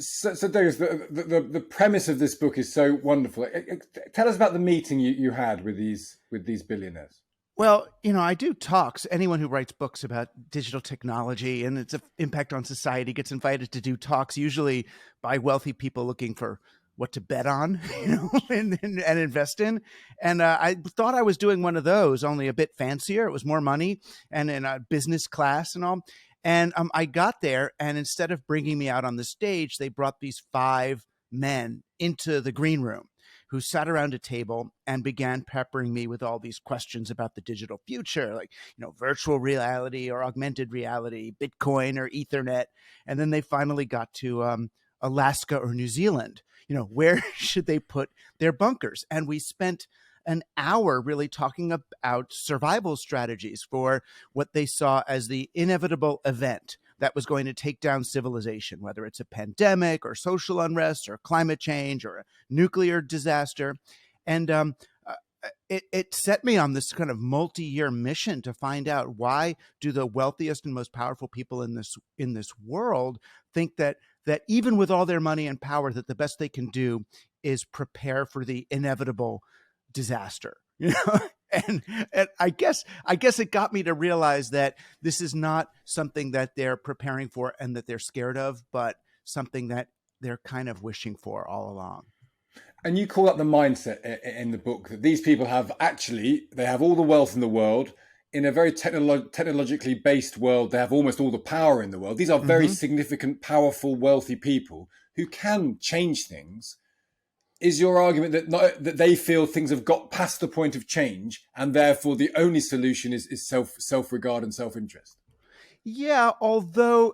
So Douglas, the premise of this book is so wonderful. Tell us about the meeting you had with these billionaires. Well, I do talks. Anyone who writes books about digital technology and its impact on society gets invited to do talks, usually by wealthy people looking for what to bet on, and invest in. And I thought I was doing one of those, only a bit fancier. It was more money and in a business class and all. And I got there, and instead of bringing me out on the stage, they brought these five men into the green room who sat around a table and began peppering me with all these questions about the digital future, like, virtual reality or augmented reality, Bitcoin or Ethernet. And then they finally got to Alaska or New Zealand. Where should they put their bunkers? And we spent an hour really talking about survival strategies for what they saw as the inevitable event that was going to take down civilization, whether it's a pandemic or social unrest or climate change or a nuclear disaster. And it set me on this kind of multi-year mission to find out, why do the wealthiest and most powerful people in this world think that even with all their money and power, that the best they can do is prepare for the inevitable disaster. And I guess it got me to realize that this is not something that they're preparing for and that they're scared of, but something that they're kind of wishing for all along. And you call up the mindset in the book that these people they have all the wealth in the world. In a very technologically based world, they have almost all the power in the world. These are very significant, powerful, wealthy people who can change things. Is your argument that they feel things have got past the point of change, and therefore the only solution is self-regard and self-interest? Yeah, although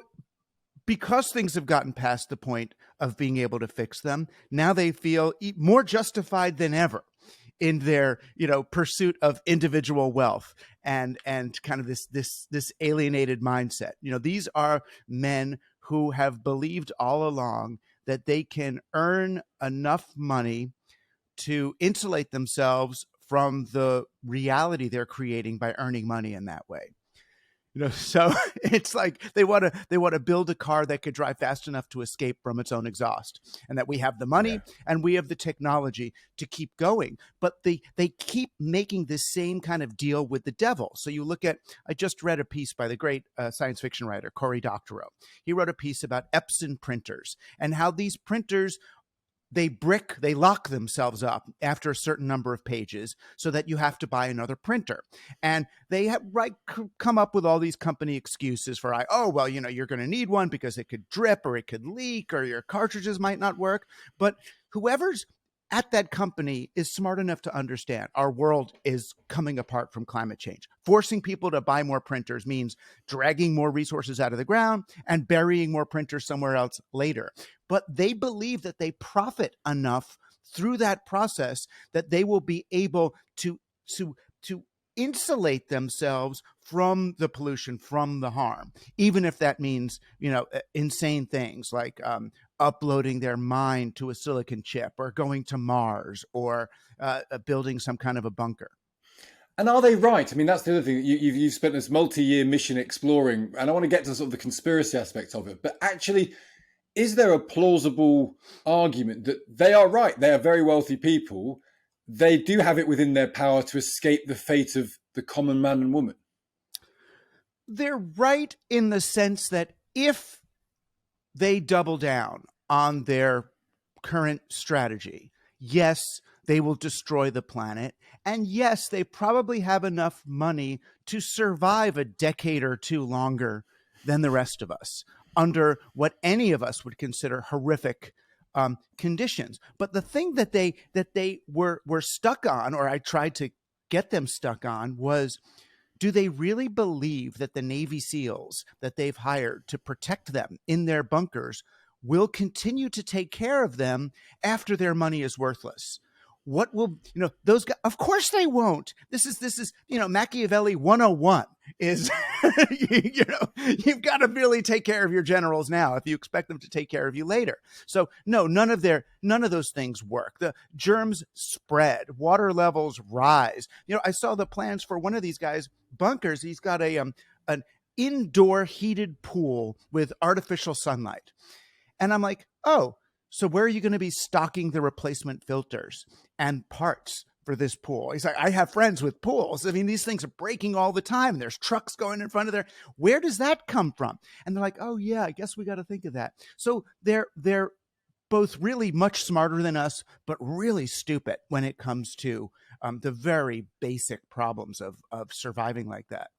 because things have gotten past the point of being able to fix them, now they feel more justified than ever in their pursuit of individual wealth and kind of this alienated mindset. These are men who have believed all along that they can earn enough money to insulate themselves from the reality they're creating by earning money in that way. So it's like they want to build a car that could drive fast enough to escape from its own exhaust, and that we have the money and we have the technology to keep going. But they keep making this same kind of deal with the devil. So you look at, I just read a piece by the great science fiction writer Cory Doctorow. He wrote a piece about Epson printers and how these printers, they lock themselves up after a certain number of pages so that you have to buy another printer. And they have come up with all these company excuses for, you're going to need one because it could drip or it could leak or your cartridges might not work. But whoever's at that company is smart enough to understand our world is coming apart from climate change. Forcing people to buy more printers means dragging more resources out of the ground and burying more printers somewhere else later. But they believe that they profit enough through that process that they will be able to insulate themselves from the pollution, from the harm, even if that means, insane things like uploading their mind to a silicon chip or going to Mars or building some kind of a bunker. And are they right? I mean, that's the other thing. You've spent this multi-year mission exploring, and I want to get to sort of the conspiracy aspect of it. But actually, is there a plausible argument that they are right? They are very wealthy people. They do have it within their power to escape the fate of the common man and woman. They're right in the sense that if they double down on their current strategy, yes, they will destroy the planet. And yes, they probably have enough money to survive a decade or two longer than the rest of us under what any of us would consider horrific conditions. But the thing that they were stuck on, or I tried to get them stuck on, was, do they really believe that the Navy SEALs that they've hired to protect them in their bunkers will continue to take care of them after their money is worthless? What will, those guys, of course they won't. This is, Machiavelli 101 is, you've got to really take care of your generals now if you expect them to take care of you later. So no, none of those things work. The germs spread, water levels rise. I saw the plans for one of these guys' bunkers. He's got an indoor heated pool with artificial sunlight. And I'm like, oh, so where are you going to be stocking the replacement filters and parts for this pool? He's like, I have friends with pools. I mean, these things are breaking all the time. There's trucks going in front of there. Where does that come from? And they're like, oh yeah, I guess we got to think of that. So they're both really much smarter than us, but really stupid when it comes to the very basic problems of surviving like that.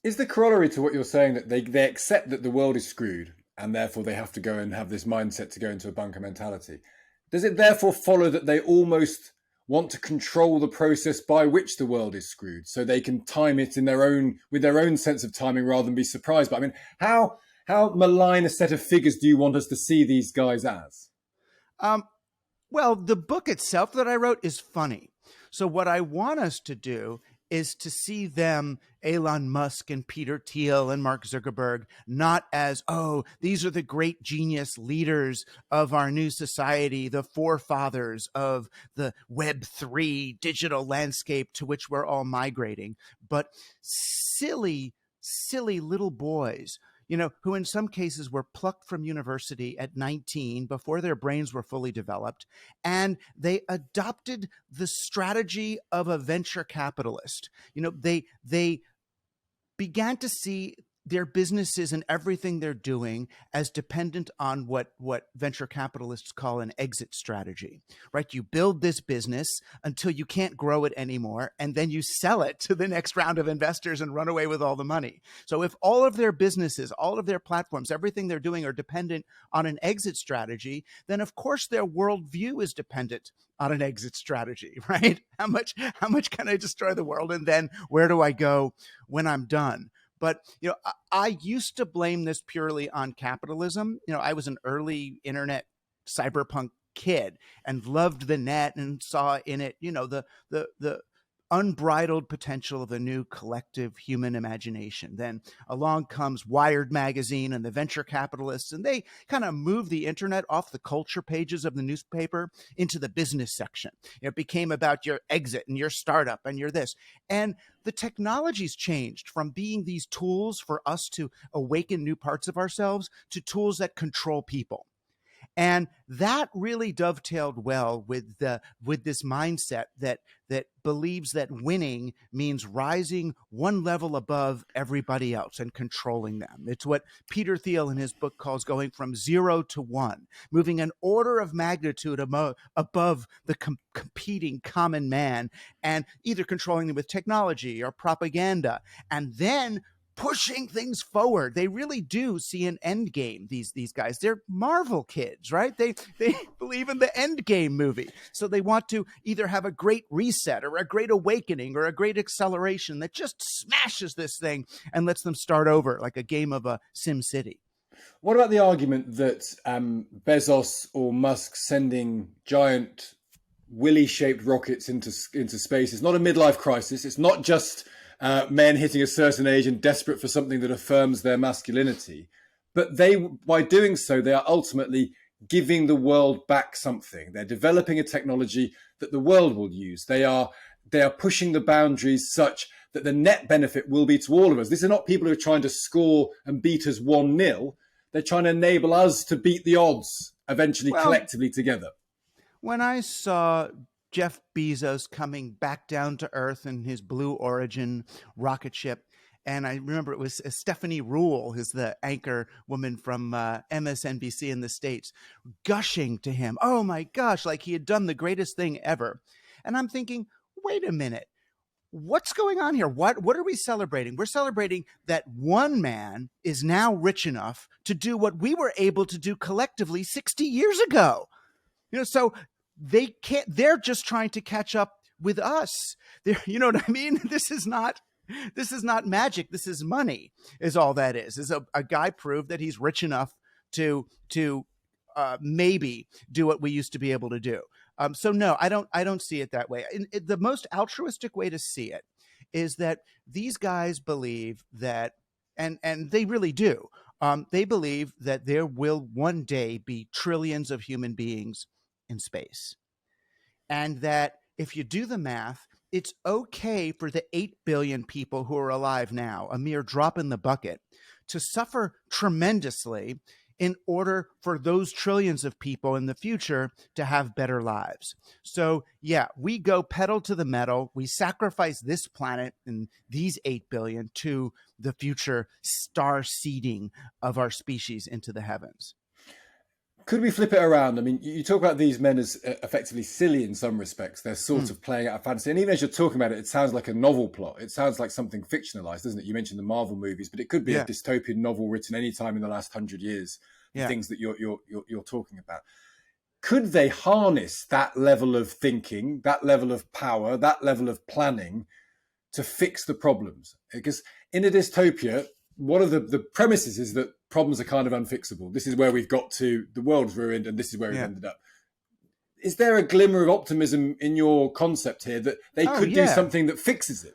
Is the corollary to what you're saying that they accept that the world is screwed and therefore they have to go and have this mindset to go into a bunker mentality? Does it therefore follow that they almost want to control the process by which the world is screwed so they can time it in their own with their own sense of timing rather than be surprised? But I mean, how malign a set of figures do you want us to see these guys as? Um, well, the book itself that I wrote is funny. So what I want us to do is to see them, Elon Musk and Peter Thiel and Mark Zuckerberg, not as, oh, these are the great genius leaders of our new society, the forefathers of the Web3 digital landscape to which we're all migrating, but silly, silly little boys, who in some cases were plucked from university at 19 before their brains were fully developed, and they adopted the strategy of a venture capitalist. They began to see their businesses and everything they're doing as dependent on what venture capitalists call an exit strategy, right? You build this business until you can't grow it anymore, and then you sell it to the next round of investors and run away with all the money. So if all of their businesses, all of their platforms, everything they're doing are dependent on an exit strategy, then of course their worldview is dependent on an exit strategy, right? How much can I destroy the world, and then where do I go when I'm done? But, I used to blame this purely on capitalism. I was an early internet cyberpunk kid and loved the net and saw in it, the unbridled potential of a new collective human imagination. Then along comes Wired magazine and the venture capitalists, and they kind of moved the internet off the culture pages of the newspaper into the business section. It became about your exit and your startup and your this. And the technology's changed from being these tools for us to awaken new parts of ourselves to tools that control people. And that really dovetailed well with this mindset that believes that winning means rising one level above everybody else and controlling them. It's what Peter Thiel in his book calls going from 0 to 1, moving an order of magnitude above the competing common man, and either controlling them with technology or propaganda, and then pushing things forward. They really do see an end game. These guys, they're Marvel kids, right? They believe in the end game movie. So they want to either have a great reset or a great awakening or a great acceleration that just smashes this thing and lets them start over like a game of a Sim City. What about the argument that Bezos or Musk sending giant willy-shaped rockets into space is not a midlife crisis? It's not just men hitting a certain age and desperate for something that affirms their masculinity. But by doing so, they are ultimately giving the world back something. They're developing a technology that the world will use. They are pushing the boundaries such that the net benefit will be to all of us. These are not people who are trying to score and beat us 1-0. They're trying to enable us to beat the odds eventually, collectively together. When I saw Jeff Bezos coming back down to Earth in his Blue Origin rocket ship, and I remember it was Stephanie Ruhle, who's the anchor woman from MSNBC in the States, gushing to him, oh my gosh, like he had done the greatest thing ever. And I'm thinking, wait a minute, what's going on here? What are we celebrating? We're celebrating that one man is now rich enough to do what we were able to do collectively 60 years ago. So they're just trying to catch up with us. You know what I mean? This is not magic. This is money, is all that is a guy proved that he's rich enough to maybe do what we used to be able to do. So no, I don't see it that way. The most altruistic way to see it is that these guys believe that, and they really do. They believe that there will one day be trillions of human beings in space. And that if you do the math, it's okay for the 8 billion people who are alive now, a mere drop in the bucket, to suffer tremendously in order for those trillions of people in the future to have better lives. So yeah, we go pedal to the metal. We sacrifice this planet and these 8 billion to the future star seeding of our species into the heavens. Could we flip it around? I mean, you talk about these men as effectively silly in some respects. They're sort of playing out a fantasy. And even as you're talking about it, it sounds like a novel plot. It sounds like something fictionalized, doesn't it? You mentioned the Marvel movies, but it could be a dystopian novel written any time in the last 100 years. The things that you're talking about. Could they harness that level of thinking, that level of power, that level of planning to fix the problems? Because in a dystopia, one of the premises is that problems are kind of unfixable. This is where we've got to, the world's ruined, and this is where we've ended up. Is there a glimmer of optimism in your concept here that they could do something that fixes it?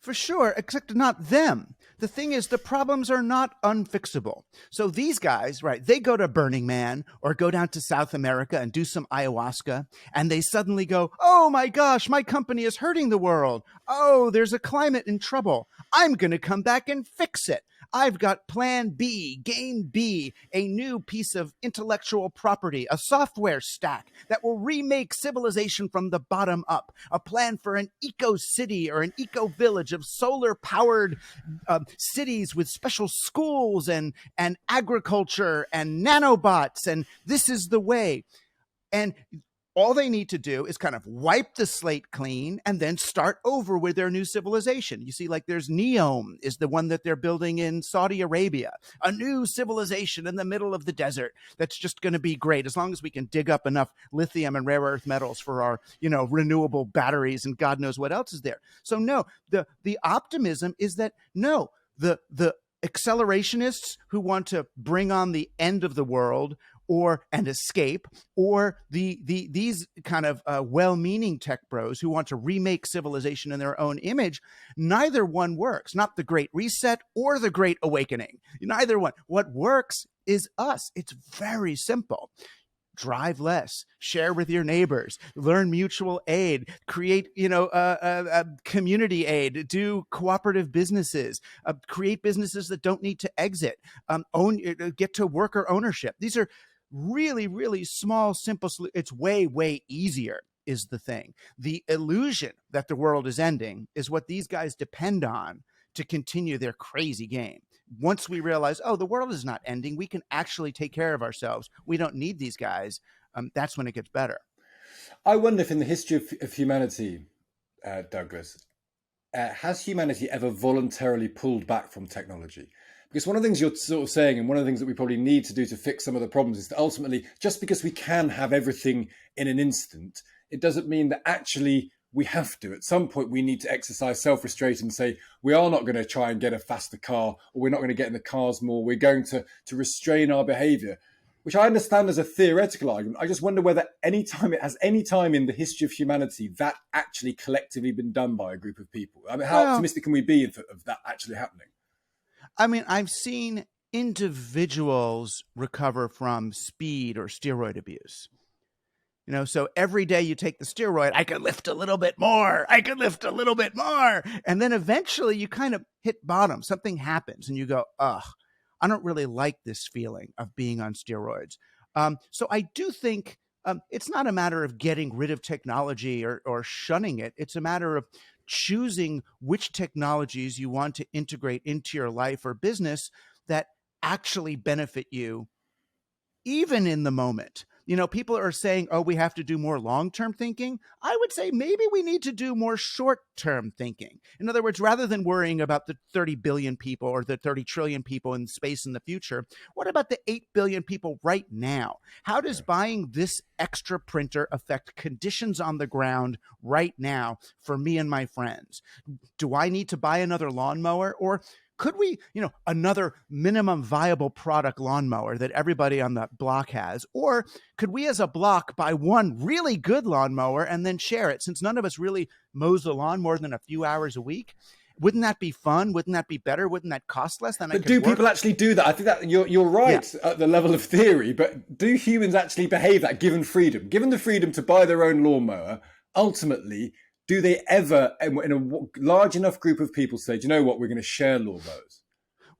For sure, except not them. The thing is, the problems are not unfixable. So these guys, right, they go to Burning Man or go down to South America and do some ayahuasca, and they suddenly go, oh my gosh, my company is hurting the world. Oh, there's a climate in trouble. I'm going to come back and fix it. I've got plan B, game B, a new piece of intellectual property, a software stack that will remake civilization from the bottom up, a plan for an eco-city or an eco-village of solar-powered cities with special schools and agriculture and nanobots, and this is the way. And all they need to do is kind of wipe the slate clean and then start over with their new civilization. You see, like there's Neom is the one that they're building in Saudi Arabia, a new civilization in the middle of the desert that's just going to be great as long as we can dig up enough lithium and rare earth metals for our, renewable batteries and God knows what else is there. So no, the optimism is that no, the accelerationists who want to bring on the end of the world and escape, or these kind of well-meaning tech bros who want to remake civilization in their own image, neither one works. Not the Great Reset or the Great Awakening. Neither one. What works is us. It's very simple. Drive less, share with your neighbors, learn mutual aid, create, community aid, do cooperative businesses, create businesses that don't need to exit, get to worker ownership. These are really, really small, simple. It's way, way easier is the thing. The illusion that the world is ending is what these guys depend on to continue their crazy game. Once we realize, the world is not ending, we can actually take care of ourselves. We don't need these guys. That's when it gets better. I wonder if in the history of humanity, Douglas, has humanity ever voluntarily pulled back from technology? Because one of the things you're sort of saying, and one of the things that we probably need to do to fix some of the problems, is that ultimately, just because we can have everything in an instant, it doesn't mean that actually we have to. At some point, we need to exercise self-restraint and say, we are not going to try and get a faster car, or we're not going to get in the cars more. We're going to restrain our behavior, which I understand as a theoretical argument. I just wonder whether any time in the history of humanity that actually collectively been done by a group of people. I mean, how optimistic can we be of that actually happening? I mean, I've seen individuals recover from speed or steroid abuse. So every day you take the steroid, I could lift a little bit more. I could lift a little bit more. And then eventually you kind of hit bottom. Something happens and you go, ugh, I don't really like this feeling of being on steroids. So I do think it's not a matter of getting rid of technology or shunning it. It's a matter of choosing which technologies you want to integrate into your life or business that actually benefit you, even in the moment. People are saying, we have to do more long-term thinking. I would say maybe we need to do more short-term thinking. In other words, rather than worrying about the 30 billion people or the 30 trillion people in space in the future, what about the 8 billion people right now? How does buying this extra printer affect conditions on the ground right now for me and my friends? Do I need to buy another lawnmower, or could we, another minimum viable product lawnmower that everybody on the block has? Or could we as a block buy one really good lawnmower and then share it, since none of us really mows the lawn more than a few hours a week? Wouldn't that be fun? Wouldn't that be better? Wouldn't that cost less? But do people actually do that? I think that you're right at the level of theory, but do humans actually behave that given freedom? Given the freedom to buy their own lawnmower, ultimately, do they ever, in a large enough group of people, say, do you know what, we're going to share lawnmowers?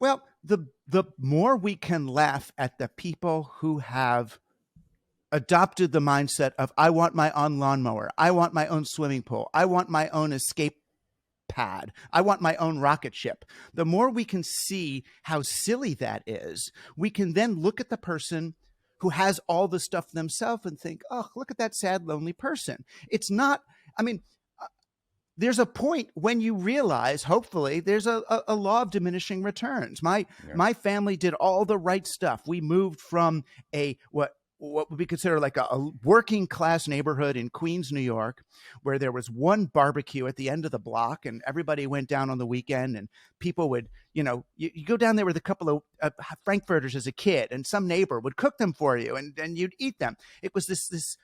Well, the more we can laugh at the people who have adopted the mindset of I want my own lawnmower, I want my own swimming pool, I want my own escape pad, I want my own rocket ship. The more we can see how silly that is, we can then look at the person who has all the stuff themselves and think, oh, look at that sad, lonely person. It's not, I mean, there's a point when you realize, hopefully, there's a law of diminishing returns. My family did all the right stuff. We moved from what would be considered like a working class neighborhood in Queens, New York, where there was one barbecue at the end of the block and everybody went down on the weekend and people would, you go down there with a couple of Frankfurters as a kid and some neighbor would cook them for you and you'd eat them. It was this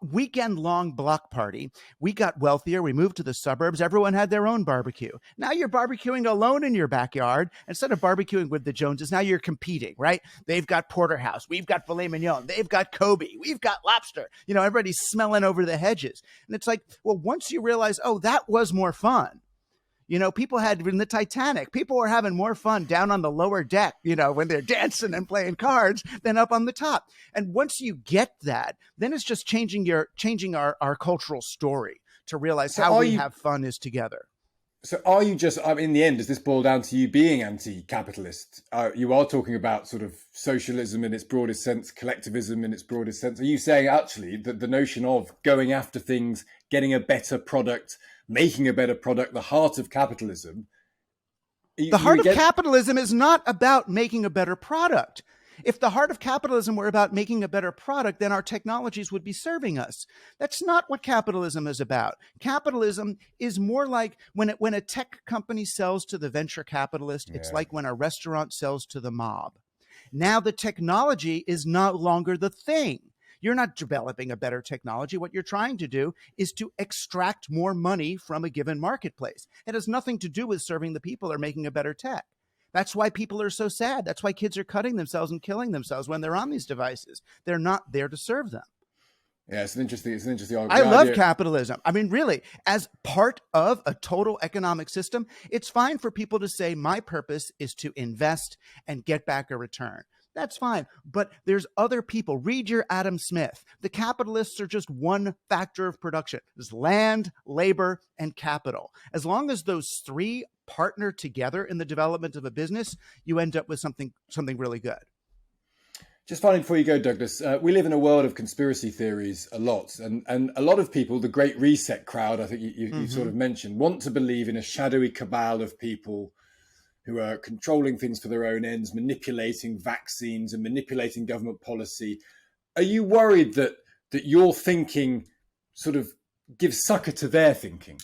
weekend long block party. We got wealthier. We moved to the suburbs. Everyone had their own barbecue. Now you're barbecuing alone in your backyard. Instead of barbecuing with the Joneses, now you're competing, right? They've got porterhouse. We've got filet mignon. They've got Kobe. We've got lobster. Everybody's smelling over the hedges. And it's like, well, once you realize, oh, that was more fun. People had in the Titanic, people were having more fun down on the lower deck, when they're dancing and playing cards than up on the top. And once you get that, then it's just changing our cultural story to realize how we have fun is together. So are you just, in the end, does this boil down to you being anti-capitalist? You are talking about sort of socialism in its broadest sense, collectivism in its broadest sense. Are you saying actually that the notion of going after things, getting a better product, making a better product, the heart of capitalism? The heart of capitalism is not about making a better product. If the heart of capitalism were about making a better product, then our technologies would be serving us. That's not what capitalism is about. Capitalism is more like when a tech company sells to the venture capitalist, it's like when a restaurant sells to the mob. Now the technology is no longer the thing. You're not developing a better technology. What you're trying to do is to extract more money from a given marketplace. It has nothing to do with serving the people or making a better tech. That's why people are so sad. That's why kids are cutting themselves and killing themselves when they're on these devices. They're not there to serve them. Yeah, it's an interesting argument. I love capitalism. Really, as part of a total economic system, it's fine for people to say, my purpose is to invest and get back a return. That's fine. But there's other people. Read your Adam Smith. The capitalists are just one factor of production. There's land, labor, and capital. As long as those three partner together in the development of a business, you end up with something really good. Just finally, before you go, Douglas, we live in a world of conspiracy theories a lot. And a lot of people, the Great Reset crowd, I think you sort of mentioned, want to believe in a shadowy cabal of people who are controlling things for their own ends, manipulating vaccines and manipulating government policy. Are you worried that your thinking sort of gives succor to their thinking?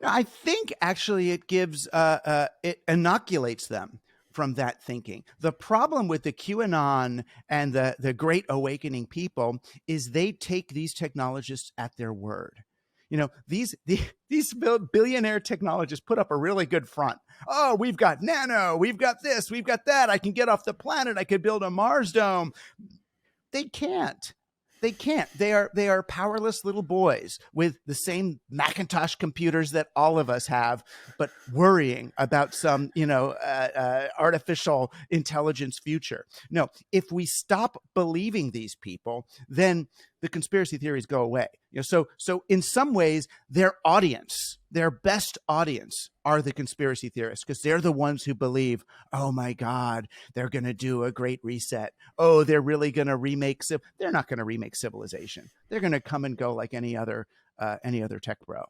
I think actually it gives, it inoculates them from that thinking. The problem with the QAnon and the Great Awakening people is they take these technologists at their word. These billionaire technologists put up a really good front. Oh, we've got nano, we've got this, we've got that. I can get off the planet. I could build a Mars dome. They can't. They can't. They are powerless little boys with the same Macintosh computers that all of us have, but worrying about some, artificial intelligence future. No, if we stop believing these people, then the conspiracy theories go away. So in some ways, their best audience are the conspiracy theorists, because they're the ones who believe, oh my God, they're going to do a great reset. Oh, they're really going to remake. They're not going to remake civilization. They're going to come and go like any other tech bro.